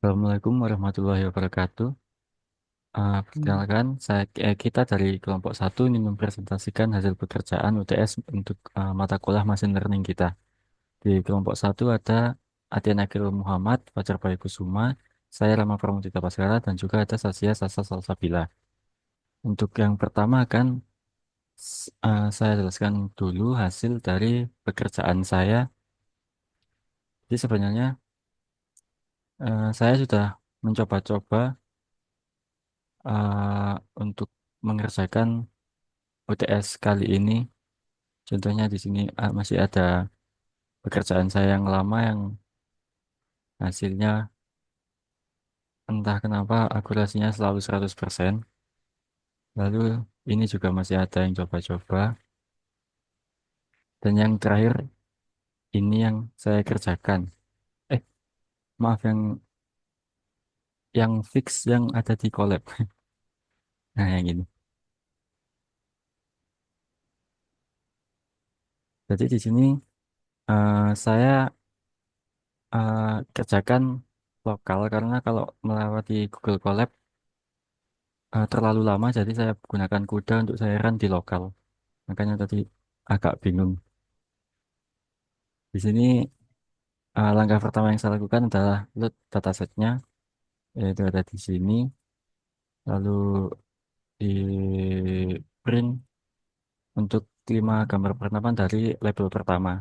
Assalamualaikum warahmatullahi wabarakatuh. Hmm. Perkenalkan, kita dari kelompok satu ini mempresentasikan hasil pekerjaan UTS untuk mata kuliah Machine Learning kita. Di kelompok satu ada Atian Akil Muhammad, Fajar Bayu Kusuma, saya Rama Pramudita Baskara, dan juga ada Sasya Sasa Salsabila. Untuk yang pertama kan, saya jelaskan dulu hasil dari pekerjaan saya. Jadi sebenarnya saya sudah mencoba-coba untuk mengerjakan UTS kali ini. Contohnya di sini masih ada pekerjaan saya yang lama yang hasilnya entah kenapa akurasinya selalu 100%. Lalu ini juga masih ada yang coba-coba. Dan yang terakhir ini yang saya kerjakan. Eh, maaf yang fix yang ada di collab. Nah, yang ini. Jadi di sini saya eh, kerjakan lokal karena kalau melewati Google Colab terlalu lama jadi saya gunakan kuda untuk saya run di lokal. Makanya tadi agak bingung. Di sini langkah pertama yang saya lakukan adalah load datasetnya, yaitu ada di sini, lalu di print untuk 5 gambar pertemuan dari label pertama.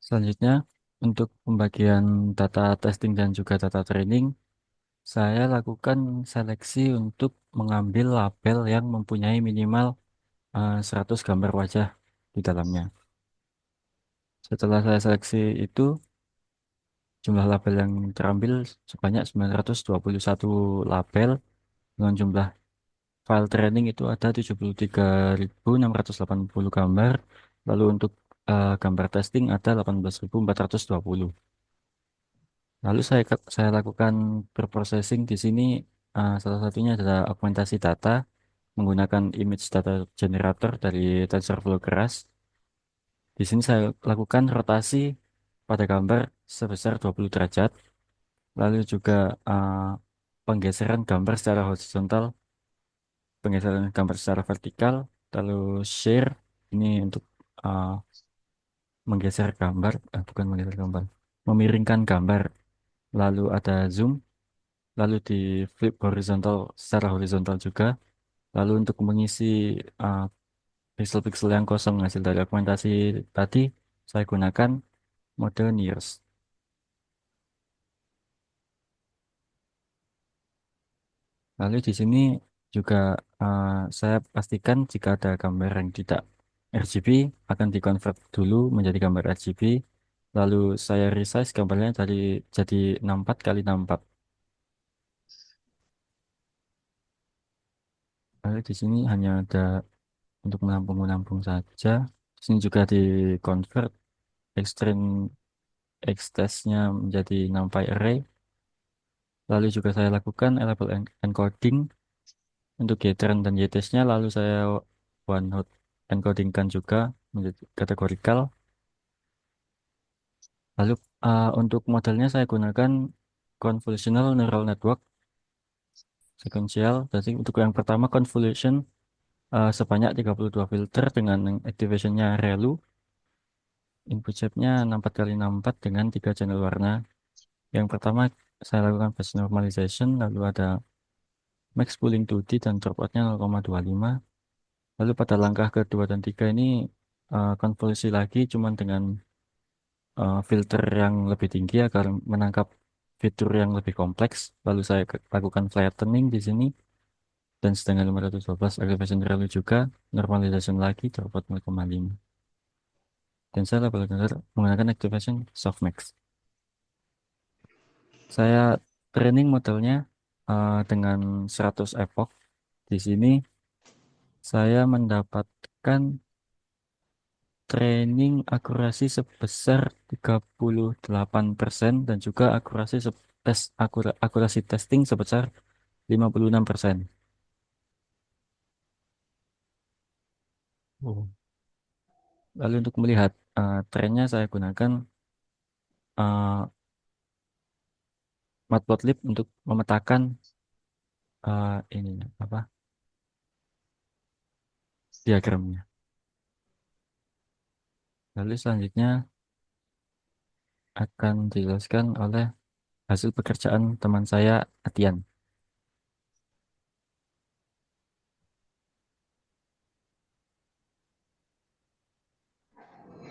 Selanjutnya, untuk pembagian data testing dan juga data training, saya lakukan seleksi untuk mengambil label yang mempunyai minimal 100 gambar wajah di dalamnya. Setelah saya seleksi itu, jumlah label yang terambil sebanyak 921 label dengan jumlah file training itu ada 73.680 gambar. Lalu untuk gambar testing ada 18.420. Lalu saya lakukan preprocessing di sini, salah satunya adalah augmentasi data menggunakan image data generator dari TensorFlow keras. Di sini saya lakukan rotasi pada gambar sebesar 20 derajat. Lalu juga uh, penggeseran gambar secara horizontal, penggeseran gambar secara vertikal, lalu share ini untuk uh, menggeser gambar, bukan menggeser gambar, memiringkan gambar. Lalu ada zoom, lalu di flip horizontal secara horizontal juga. Lalu untuk mengisi uh, pixel-pixel yang kosong hasil dari augmentasi tadi, saya gunakan mode Nearest. Lalu di sini juga uh, saya pastikan jika ada gambar yang tidak RGB akan dikonvert dulu menjadi gambar RGB. Lalu saya resize gambarnya jadi 64 kali 64. Lalu di sini hanya ada untuk menampung-menampung saja. Di sini juga di convert extreme X-test-nya menjadi NumPy array. Lalu juga saya lakukan label encoding untuk getRan dan ytest-nya. Lalu saya one hot encodingkan juga menjadi kategorikal. Lalu untuk modelnya saya gunakan convolutional neural network sequential. Jadi untuk yang pertama convolution sebanyak 32 filter dengan activation-nya ReLU. Input shape-nya 64 kali 64 dengan 3 channel warna. Yang pertama saya lakukan phase normalization, lalu ada max pooling 2D dan dropout-nya 0,25. Lalu pada langkah kedua dan tiga ini konvolusi lagi cuman dengan filter yang lebih tinggi agar menangkap fitur yang lebih kompleks. Lalu saya lakukan flattening di sini dan setengah 512 activation value juga, normalization lagi dropout 0,5. Dan saya benar-benar menggunakan activation softmax. Saya training modelnya dengan 100 epoch. Di sini saya mendapatkan training akurasi sebesar 38% dan juga akurasi testing sebesar 56%. Oh. Lalu untuk melihat trennya saya gunakan Matplotlib untuk memetakan ini apa diagramnya. Lalu selanjutnya akan dijelaskan oleh hasil pekerjaan teman saya, Atian.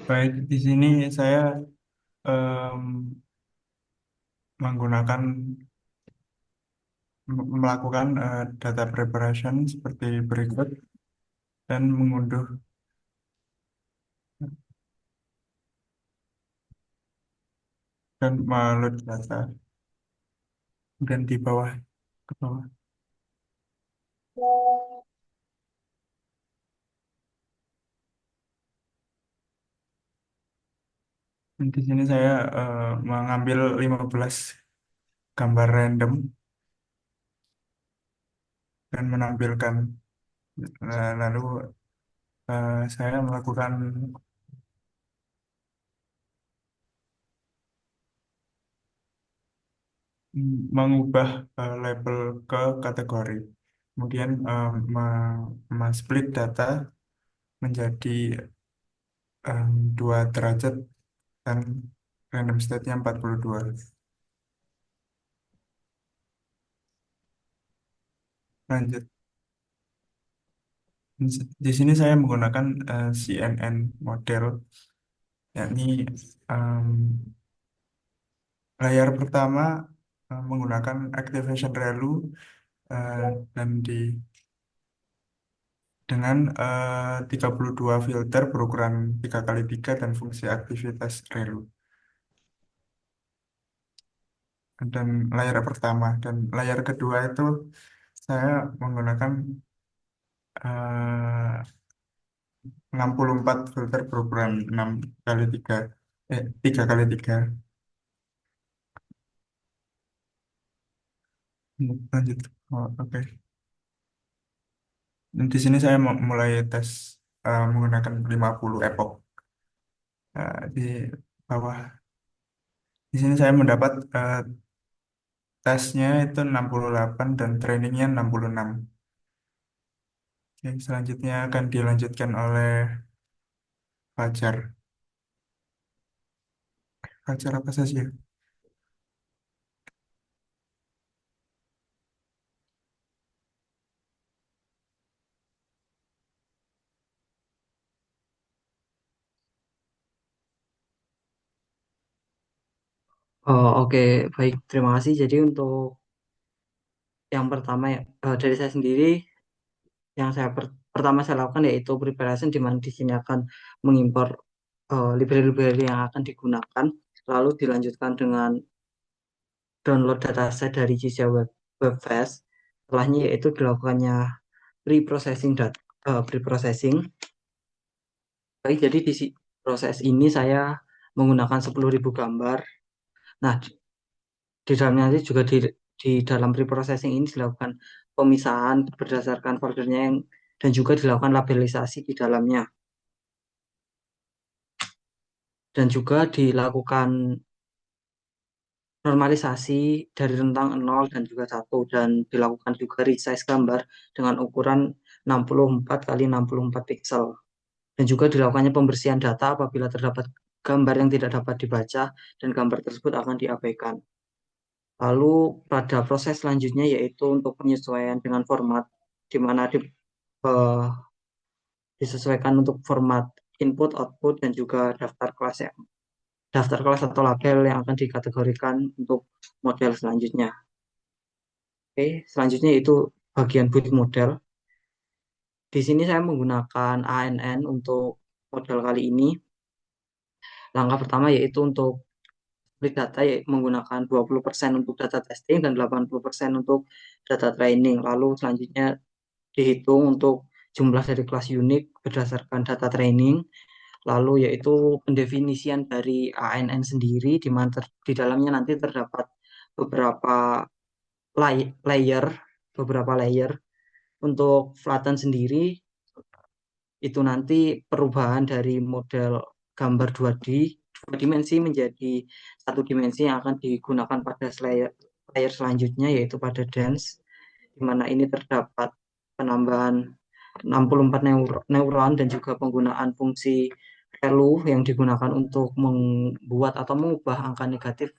Baik, di sini saya em, menggunakan melakukan data preparation seperti berikut dan mengunduh dan meload data dan di bawah ke bawah. Dan di sini saya mengambil 15 gambar random dan menampilkan. Lalu saya melakukan mengubah label ke kategori. Kemudian split data menjadi em, 2 derajat dan random state-nya 42. Lanjut. Di sini saya menggunakan CNN model, yakni em, layar pertama menggunakan activation value eh, dan dengan 32 filter berukuran 3 kali 3 dan fungsi aktivitas relu. Dan layar pertama dan layar kedua itu saya menggunakan eh, 64 filter berukuran 6 kali 3, 3 kali 3. Lanjut. Oh, oke. Dan di sini saya mulai tes menggunakan 50 epoch. Di bawah di sini saya mendapat tesnya itu 68 dan trainingnya 66. Oke, selanjutnya akan dilanjutkan oleh Fajar. Fajar apa saja? Oh, oke, baik. Terima kasih. Jadi untuk yang pertama ya, dari saya sendiri, yang pertama saya lakukan yaitu preparation, di mana di sini akan mengimpor library-library yang akan digunakan, lalu dilanjutkan dengan download dataset dari Gisia Webfast. Setelahnya yaitu dilakukannya pre-processing pre-processing. Baik, jadi proses ini saya menggunakan 10.000 gambar. Nah, di dalamnya nanti juga di dalam pre-processing ini dilakukan pemisahan berdasarkan foldernya dan juga dilakukan labelisasi di dalamnya dan juga dilakukan normalisasi dari rentang 0 dan juga 1 dan dilakukan juga resize gambar dengan ukuran 64 kali 64 pixel dan juga dilakukannya pembersihan data apabila terdapat gambar yang tidak dapat dibaca dan gambar tersebut akan diabaikan. Lalu pada proses selanjutnya yaitu untuk penyesuaian dengan format, di mana eh, disesuaikan untuk format input, output, dan juga daftar kelas daftar kelas atau label yang akan dikategorikan untuk model selanjutnya. Oke, selanjutnya itu bagian build model. Di sini saya menggunakan ANN untuk model kali ini. Langkah pertama yaitu untuk split data, yaitu menggunakan 20% untuk data testing dan 80% untuk data training. Lalu selanjutnya dihitung untuk jumlah dari kelas unik berdasarkan data training, lalu yaitu pendefinisian dari ANN sendiri, di mana di dalamnya nanti terdapat beberapa layer, beberapa layer. Untuk flatten sendiri, itu nanti perubahan dari model gambar 2D, 2 dimensi menjadi 1 dimensi yang akan digunakan pada layer selanjutnya yaitu pada dance, di mana ini terdapat penambahan 64 neuron dan juga penggunaan fungsi ReLU yang digunakan untuk membuat atau mengubah angka negatif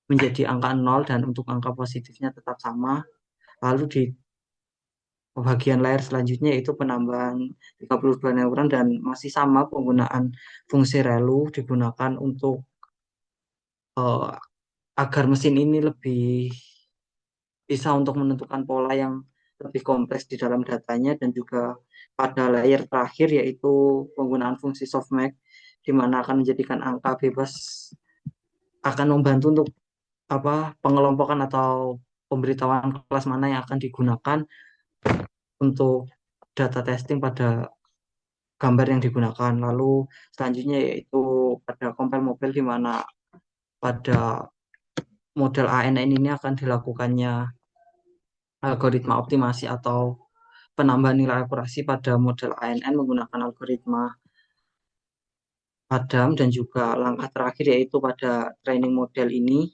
menjadi angka 0 dan untuk angka positifnya tetap sama. Lalu di bagian layer selanjutnya yaitu penambahan 32 neuron dan masih sama penggunaan fungsi ReLU digunakan untuk eh, agar mesin ini lebih bisa untuk menentukan pola yang lebih kompleks di dalam datanya dan juga pada layer terakhir yaitu penggunaan fungsi softmax di mana akan menjadikan angka bebas akan membantu untuk pengelompokan atau pemberitahuan kelas mana yang akan digunakan untuk data testing pada gambar yang digunakan. Lalu selanjutnya yaitu pada compile mobile di mana pada model ANN ini akan dilakukannya algoritma optimasi atau penambahan nilai akurasi pada model ANN menggunakan algoritma Adam dan juga langkah terakhir yaitu pada training model ini.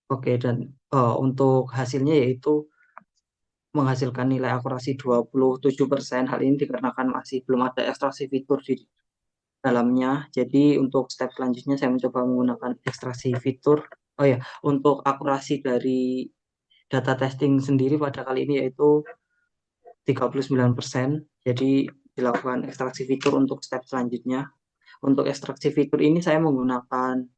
Oke, dan untuk hasilnya yaitu menghasilkan nilai akurasi 27%. Hal ini dikarenakan masih belum ada ekstraksi fitur di dalamnya. Jadi untuk step selanjutnya saya mencoba menggunakan ekstraksi fitur. Oh ya, untuk akurasi dari data testing sendiri pada kali ini yaitu 39%. Jadi dilakukan ekstraksi fitur untuk step selanjutnya. Untuk ekstraksi fitur ini saya menggunakan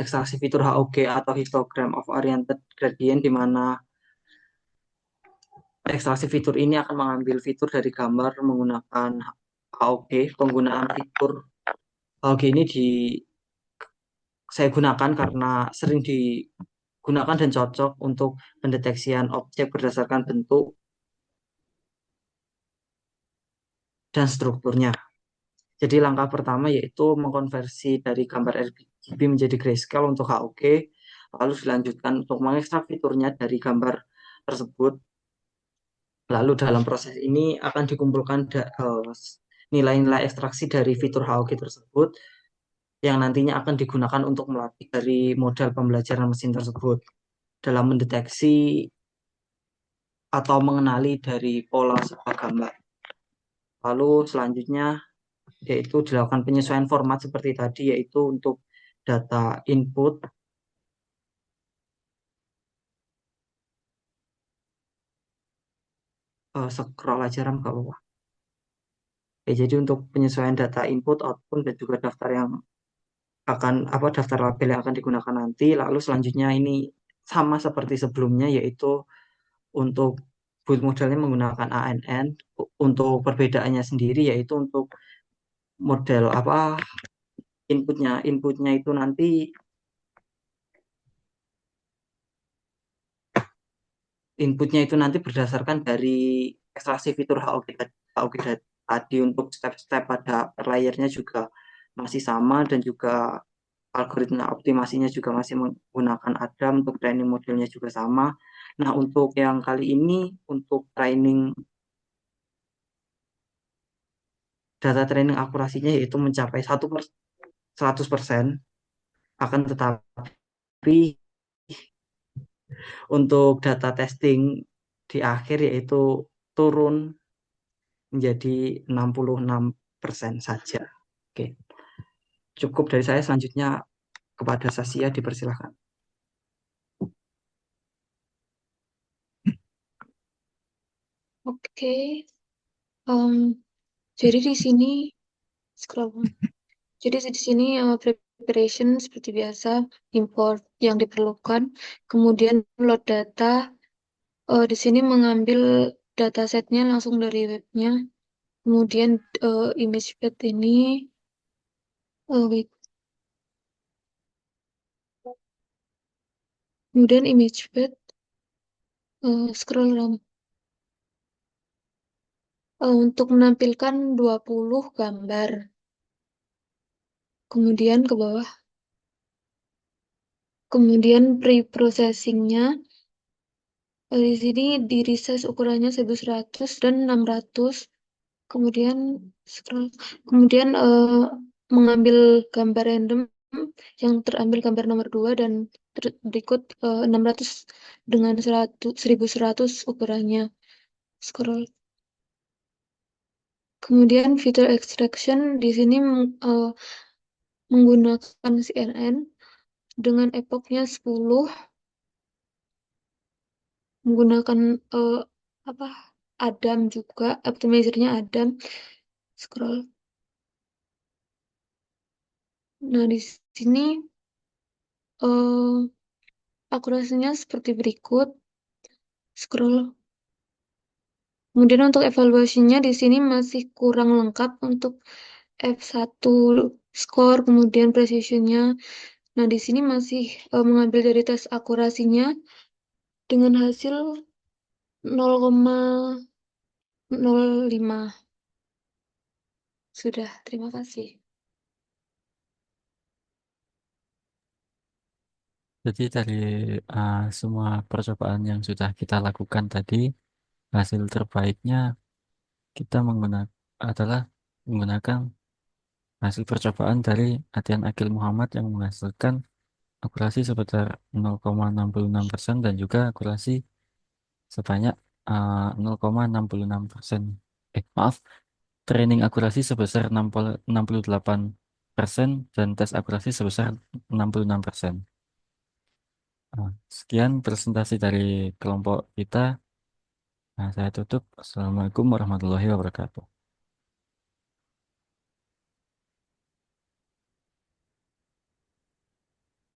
ekstraksi fitur HOG atau Histogram of Oriented Gradient di mana ekstraksi fitur ini akan mengambil fitur dari gambar menggunakan HOG. Penggunaan fitur HOG ini saya gunakan karena sering digunakan dan cocok untuk pendeteksian objek berdasarkan bentuk dan strukturnya. Jadi langkah pertama yaitu mengkonversi dari gambar RGB menjadi grayscale untuk HOG, lalu dilanjutkan untuk mengekstrak fiturnya dari gambar tersebut. Lalu dalam proses ini akan dikumpulkan nilai-nilai ekstraksi dari fitur HOG tersebut yang nantinya akan digunakan untuk melatih dari model pembelajaran mesin tersebut dalam mendeteksi atau mengenali dari pola sebuah gambar. Lalu selanjutnya yaitu dilakukan penyesuaian format seperti tadi yaitu untuk data input scroll aja ram gak apa-apa. Jadi untuk penyesuaian data input, output dan juga daftar yang daftar label yang akan digunakan nanti. Lalu selanjutnya ini sama seperti sebelumnya yaitu untuk build modelnya menggunakan ANN. Untuk perbedaannya sendiri yaitu untuk model inputnya itu nanti berdasarkan dari ekstraksi fitur HOG tadi. Untuk step-step pada layernya juga masih sama dan juga algoritma optimasinya juga masih menggunakan Adam. Untuk training modelnya juga sama. Nah, untuk yang kali ini untuk data training akurasinya yaitu mencapai 100%. Akan tetapi untuk data testing di akhir yaitu turun menjadi 66% saja. Oke, cukup dari saya. Selanjutnya kepada Sasia dipersilahkan. Oke, em, jadi di sini scroll. Jadi di sini preparation seperti biasa, import yang diperlukan, kemudian load data. Di sini mengambil datasetnya langsung dari webnya, kemudian image path ini, wait. Kemudian image path, scroll down. Untuk menampilkan 20 gambar. Kemudian ke bawah. Kemudian pre-processingnya Di sini di resize ukurannya 1100 dan 600. Kemudian scroll. Kemudian mengambil gambar random yang terambil gambar nomor 2 dan berikut 600 dengan 100, 1100 ukurannya. Scroll. Kemudian fitur extraction di sini menggunakan CNN dengan epochnya 10, menggunakan apa Adam juga, optimizernya Adam. Scroll. Nah, di sini eh, akurasinya seperti berikut. Scroll. Kemudian untuk evaluasinya di sini masih kurang lengkap untuk F1 score, kemudian precisionnya. Nah, di sini masih mengambil dari tes akurasinya dengan hasil 0,05. Sudah, terima kasih. Jadi dari semua percobaan yang sudah kita lakukan tadi, hasil terbaiknya kita adalah menggunakan hasil percobaan dari Atian Akil Muhammad yang menghasilkan akurasi sebesar 0,66% dan juga akurasi sebanyak 0,66%. Maaf, training akurasi sebesar 68% dan tes akurasi sebesar 66%. Sekian presentasi dari kelompok kita. Saya tutup. Assalamualaikum warahmatullahi wabarakatuh.